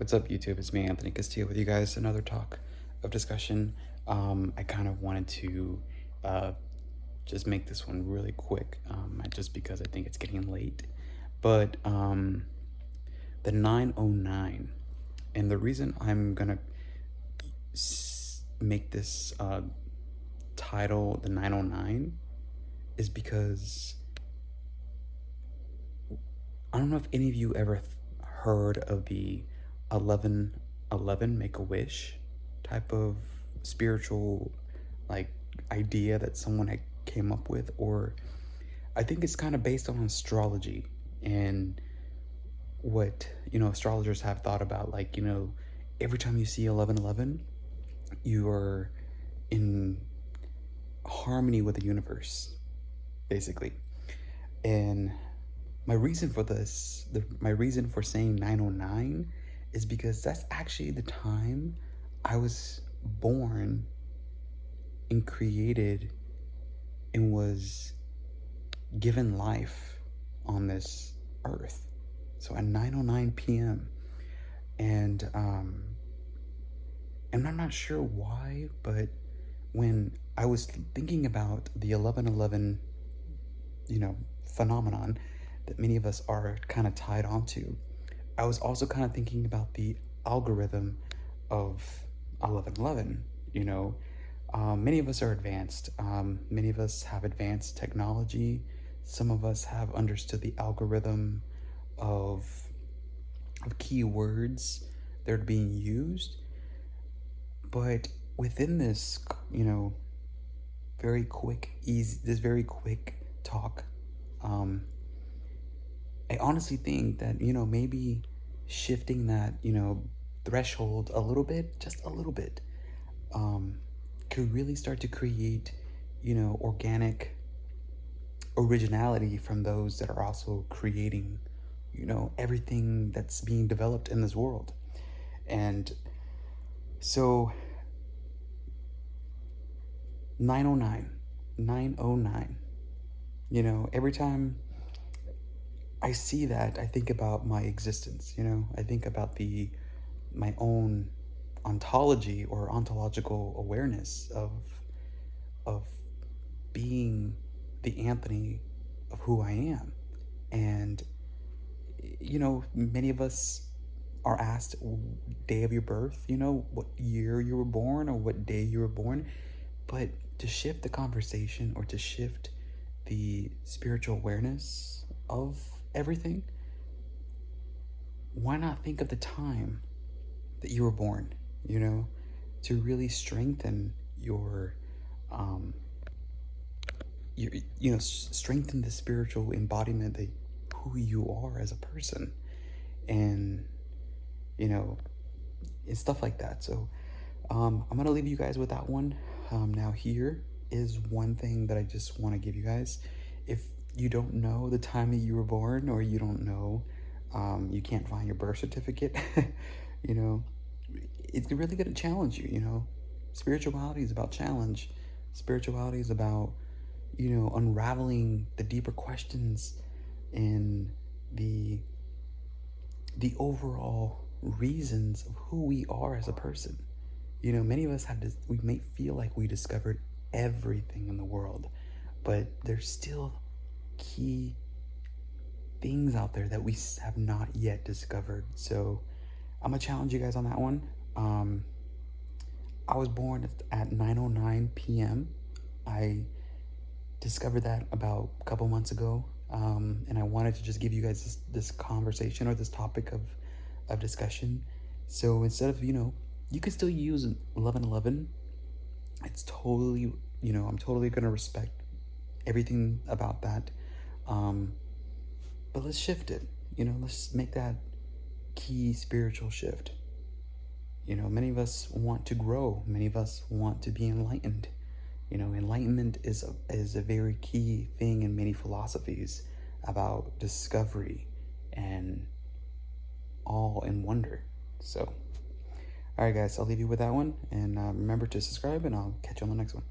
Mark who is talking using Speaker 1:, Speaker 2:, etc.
Speaker 1: What's up, YouTube? It's me, Anthony Castillo, with you guys. Another talk of discussion. I kind of wanted to just make this one really quick, just because I think it's getting late. But the 909, and the reason I'm gonna make this title the 909 is because I don't know if any of you ever heard of the 1111 Make-A-Wish type of spiritual like idea that someone had came up with, or I think it's kind of based on astrology and what astrologers have thought about, like, every time you see 1111, you are in harmony with the universe, basically. And my reason for this, my reason for saying 909 is because that's actually the time I was born and created and was given life on this earth. So at 9:09 p.m. And I'm not sure why, but when I was thinking about the 1111, phenomenon that many of us are kind of tied onto, I was also kind of thinking about the algorithm of 1111. Many of us are advanced. Many of us have advanced technology. Some of us have understood the algorithm of keywords that are being used. But within this, very quick talk, I honestly think that, maybe shifting that, threshold a little bit, just a little bit, could really start to create, organic originality from those that are also creating, everything that's being developed in this world. And so 909, every time I see that, I think about my existence. I think about my own ontology or ontological awareness of being the Anthony of who I am. And many of us are asked day of your birth, what year you were born or what day you were born. But to shift the conversation, or to shift the spiritual awareness of everything, why not think of the time that you were born, to really strengthen strengthen the spiritual embodiment of who you are as a person, and and stuff like that. So I'm gonna leave you guys with that one. Now here is one thing that I just want to give you guys. If you don't know the time that you were born, or you don't know, you can't find your birth certificate, it's really going to challenge you. Spirituality is about challenge. Spirituality is about, unraveling the deeper questions and the overall reasons of who we are as a person. Many of us we may feel like we discovered everything in the world, but there's still key things out there that we have not yet discovered. So I'm gonna challenge you guys on that one. I was born at 9:09 p.m. I discovered that about a couple months ago, and I wanted to just give you guys this conversation, or this topic of discussion. So instead of, you can still use 1111. It's totally, I'm totally gonna respect everything about that. But let's shift it. Let's make that key spiritual shift. Many of us want to grow. Many of us want to be enlightened. Enlightenment is a very key thing in many philosophies about discovery and awe and wonder. So, all right, guys, I'll leave you with that one. And remember to subscribe, and I'll catch you on the next one.